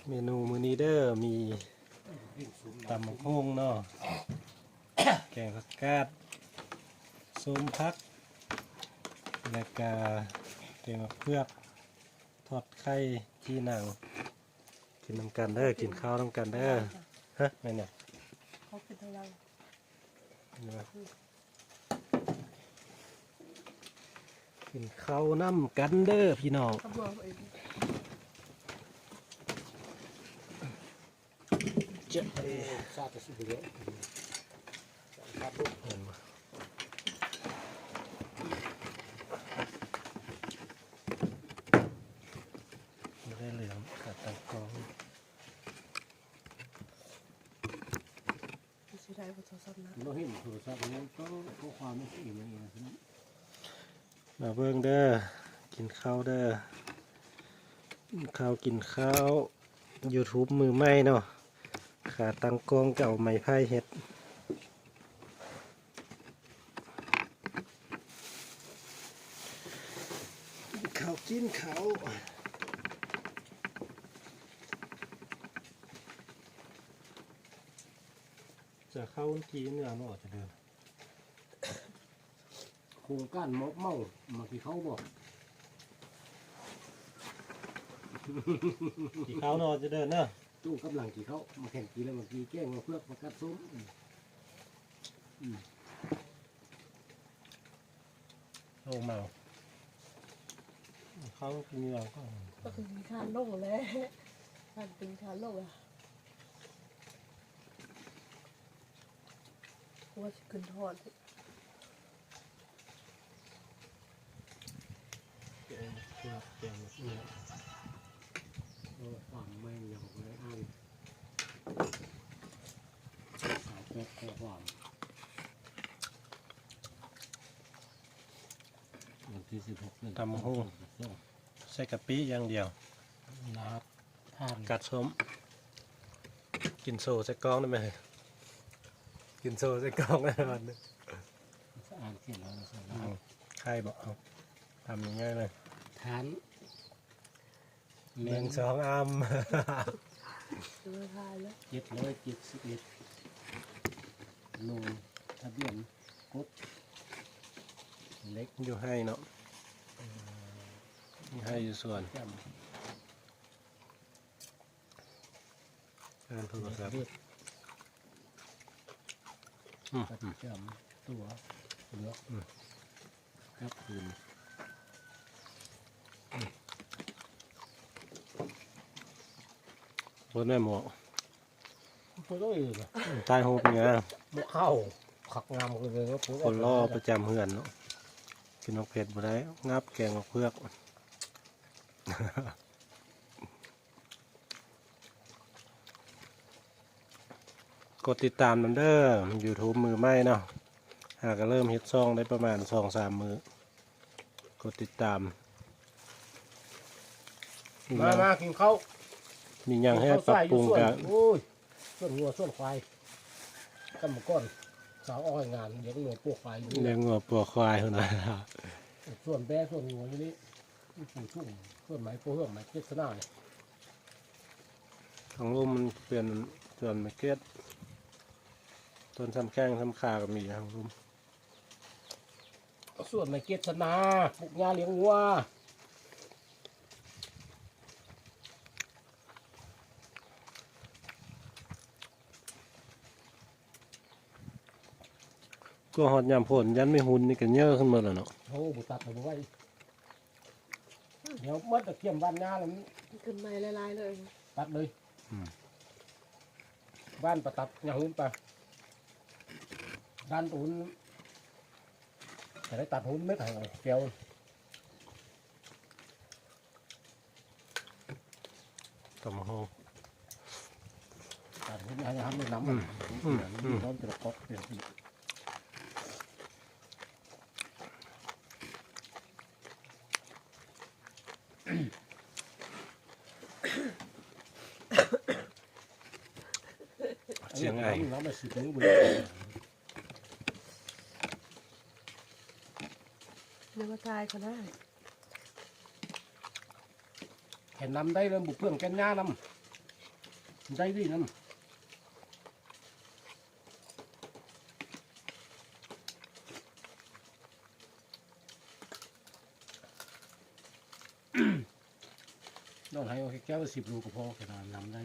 เมนูมื้อนี้เด้อมีตำมะฮุ่งเนาะแกงผักกาดส้มพักและกาแกงมะเขือทอดไข่ที่หนังกินน้ำกันเด้อกินข้าวน้ำกันเด้อฮะไม่เนี่ย เขาเป็นอะไร กินข้าวน้ำกันเด้อพี่น้อง เขาบอกเอง เจ๊ ซาตะสุดเลยครับลูก เห็นมาไม่ได้เหลืองกัดตังกอง ไม่ใช่ได้บทสนทนา เราเห็นโทรศัพท์นี้ก็ข้อความไม่ใช่อย่างนี้นะ มาเบิ่งเด้อกินข้าวเด้อกินข้าว YouTube มือใหม่เนาะขาตังกองเก่าไม้ไผ่เฮ็ดกินข้าวจะเข้ากีเนื้อเนาะจะเดิน โครงการเมามาที่เขาบอก กี่ข้าวเนาะจะเดินเนาะ ตู้กำลังที่เขามาแข่งกีแล้วมากีแก้งมาเพื่อประกาศซุ้ม ลงมาข้าวกินเนื้อก็ ก็คือมีการโล่งแล้วการเป็นการโล่งอะว่าจะขึ้นทอด แกงเนื้อแกงเนื้อ ความไม่ยาวเลยอ่านสาวแป๊บข้อความวันที่16เดือน ตำมะฮุ่งใส่กะปิอย่างเดียว นัดทาน กัดส้มกินโซ่ใส่กล้องได้ไหมกินโซ่ใส่กล้องได้ไหม สะอาดเสร็จแล้วนะสาว ใครบอกเอาทำยังไงเลย ทาน หนึ่งสองอัม เนื้อทายแล้ว 771โลทะเบียนกดเล็ก อยู่ให้เนาะอยู่ให้อยู่ส่วน จ การโทรศัพท์ เรียก อืม ประจำตัวเหลือกครับคืน บนแม่หมวก พูดด้วยเหรอ ใต้หูเป็นไง บ่เข้าขักงามเลยว่าพูด คนล่อประจำเหือนเนาะกินนกเผ็ดบ่ได้งับแกงนกเพือกกดติดตามนำเด้อ YouTube มือใหม่เนาะหากก็เริ่มเฮ็ดซ่องได้ประมาณ 2-3 มื้อกดติดตาม มากินข้าว มีหยังให้ปรับปรุงกัน โอ้ยส่วนวัวส่วนควายกันมาก่อนสาวอ้อยงานเลี้ยงหนูพวกควายอยู่ เลี้ยงงัวปัวควายเท่านั้น ส่วนแบะส่วนงัวอยู่นี่ผู้ชุ่มส่วนไม้โพเหื่อมไม้เจ็ดสนาเนี่ย ของลุ่มมันเป็นส่วนมะเก็ดต้นซ้ำแข้งซ้ำขาก็มีของลุ่ม ส่วนไม้เจ็ดสนาปลูกหญ้าเลี้ยงวัว ก็หอดยามฝนยันไม่หุ่นนี่กันเยอะขึ้นมาแล้วเนาะ โอ้บุตัดเอาไว้เดี๋ยวเมื่อตะเกียมบ้านหญ้าแล้ว ขึ้นไม้ลายๆเลย ตัดเลยบ้านประตัดหญ้าหุ่นไปด้านตูนแต่ได้ตัดหุ่นไม่ถ่ายเกลียว ต่อมาห้อง ตัดหุ่นให้ทำด้วยน้ำมันน้ำจะกอกเปลี่ยนสีเสียงไอ น้ำมันสีเหลือง เนื้อทายก็ได้ เห็นน้ำได้เริ่มบุกเพื่อนแกนหญ้าน้ ได้ดีนั่นนอนให้เอาแก้ว10 ลูกก็พอแค่นั้นนำได้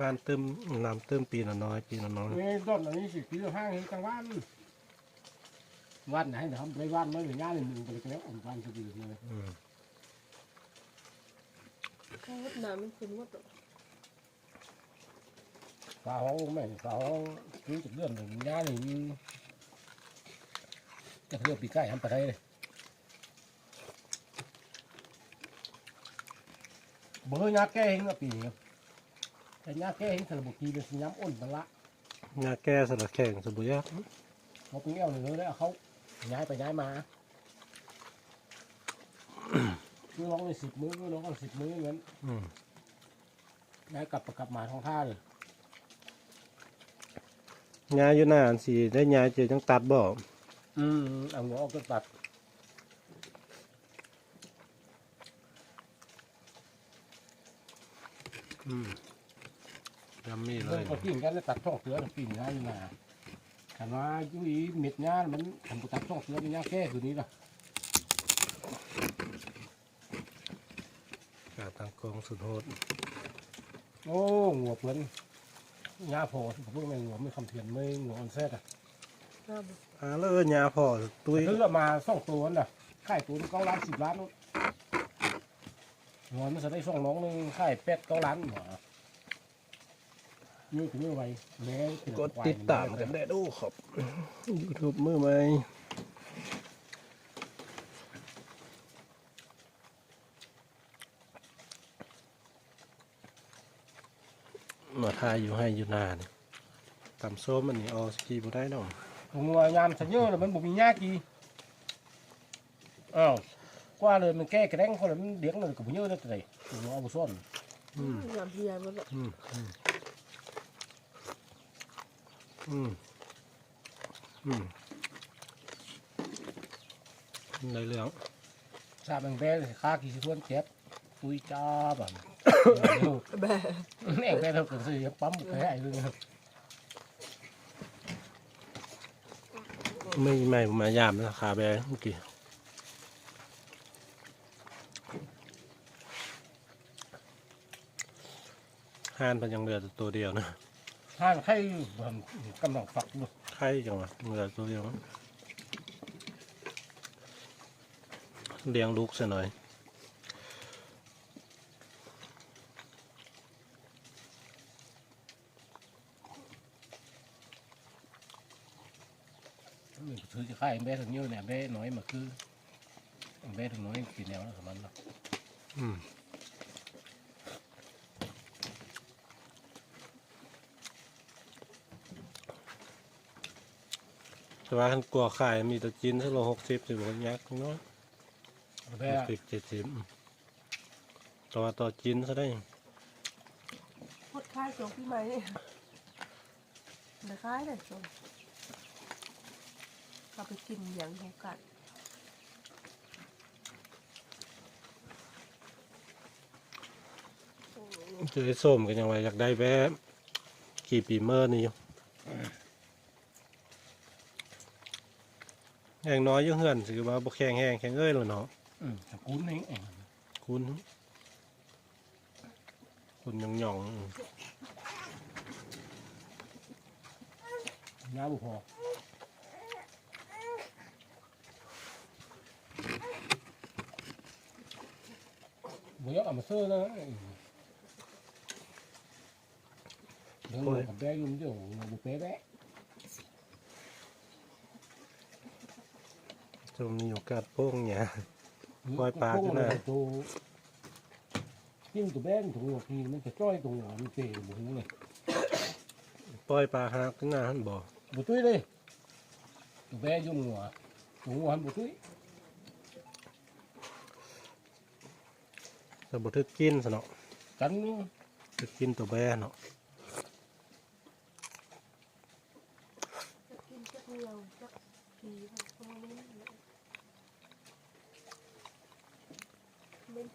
บ้านเติมน้ำเติมปีละน้อยปีละน้อย นี่ต้นอันนี้10 ปีห้างกลางวันวันไหนเดี๋ยวทำไปวันไม่หรือย่าเลยมึงไปแล้วอ่อนวันจะดีเลย ข้าวน้ำมันคุณว่าตัว ฝาห้องแม่ฝาห้องรู้จักเรื่องหนึ่งย่าหนึ่งจะเลือกปีใกล้ทำไปได้เลยเบอร์ยาแก้เองก็ปีแต่ยาแก้เองสารบุกีเป็นสัญญาอ้นบัลละ งาแก้สลัดแข่งสบุยะ เขาเป็นเอวหนึ่งเลยแล้วเขาย้ายไปย้ายมาคือร้องเลย10 มื้อคือร้องก็10 มื้อเหมือนย้ายกลับมาท้องท่าเลย งาอยู่หน้าอันสีได้งาเจอจังตัดบ่ เอาหัวออกก็ตัด ยำมีเล เรื่อง ย ก็ปิ้งกันแล้วตัดช่องเสือปิ้งง่ายอยู่นะแต่ว่าอยู่อีเม็ดงานมันทำตัดช่องเสือเป็นยาแก้คือนี้ล่ะ กาตังกองสุดโหด โอ้หัวเพื่อนยาพอผมเพิ่งไม่หัวไม่คำเทียนไม่หัวออนเซตอ่ะ น้ำ แล้วงาพอตุ้ย ซื้อมา2 ตัวน่ะค่ายตัว9 ล้าน10 ล้านหัวมันจะได้2 น้องนึงค่าย8 9 ล้านหัวยืดถึงไว้แม่ กดติดตามกันได้ดูครับ YouTube มือไหมมาทายอยู่ให้อยู่นานตำส้มอันนี้ออสกีบ่ได้ดอก หัวยามสัญญาเลยมันบ่มียากีอ้าวกว่าเลยมันแก้กระแดงเขาเลยมันเลี้ยงเลยกับเยอะเลยแต่หัวเอาไปซ่อน น้ำเพียมันละ ในเรื่อง ชาบางแบงค่ากี่สิบวนเจ็บตุยจ้าแบบ แบ่ แม่งแบงเท่ากับสิปั๊มแพ้ไอ้เรื่อง ไม่มายามราคาแบงเมื่อกี้ห้านเป็นยังเหลือแต่ตัวเดียวนะ ห้างไข่กำลังฝักอยู่ ไข่จังวะเหลือตัวเดียวเลี้ยงลูกซะหน่อย ถือจะไข่แบงถึงเยอะเนี่ยแบงน้อยมาคือแบงถึงน้อยปีแนวแล้วมันเนาะ แต่ว่าคันกลัวขายมีแตัวจินสักโล60สิบยักษ์น้อย แบง 60 70ต่อจินซะได้ พดคล้ายจงพี่ไม้เนี่ยเดี๋ยวคล้ายเลยจงเอาไปกินอย่างของกัน เจอไอ้ส้มกันยังไงอยากได้แวะกี่ปีเมื่อนี่อยู่แห้งน้อยอยังเหือนสิว่าบ่แข็งแห้งแข็งเอ้ยแล้วเนาะ คุ้นเอง คุณหย่อง น้าบุพอบุยกเอามาซื้อนะเดี๋ยวกับแบงยุ่งเดี๋ยวบุเป๊ะแบะ ๆจะมีโอกาสโป้งเนี่ย ปล่อยปลาขึ้นมา ตัวจิ้มตัวแบงถุงหัวพีมันจะจ้อยตรงหัวมันเปรี้ยวบุ้งเลย ปล่อยปลาหาขึ้นหน้าหันบ่ บุตุ้ยเลยตัวแบงยุ่งหัวถุงหัวบุตุ้ย แต่บ่ทึกกินซะเนาะ กัน ทึกกินตัวแบเนาะ จะกินสักเดียวสักทีพอนี้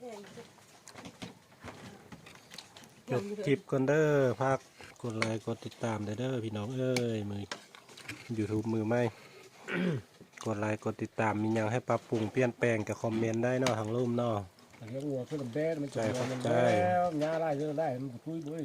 แห้ง จบคลิปก่อนเด้อพักกดไลค์กดติดตามเด้อพี่น้องเอ้ยมือ YouTube มือไม่ กดไลค์กดติดตามมีหยังให้ปรับปรุงเปลี่ยนแปลงกับคอมเมนต์ได้เนาะทางรูปเนาะ เลี้ยงวัวเพื่อนแบดมันจะ ใช่ครับ มัน ใช่ แล้วหญ้าไร่เยอะได้มันคุยด้วย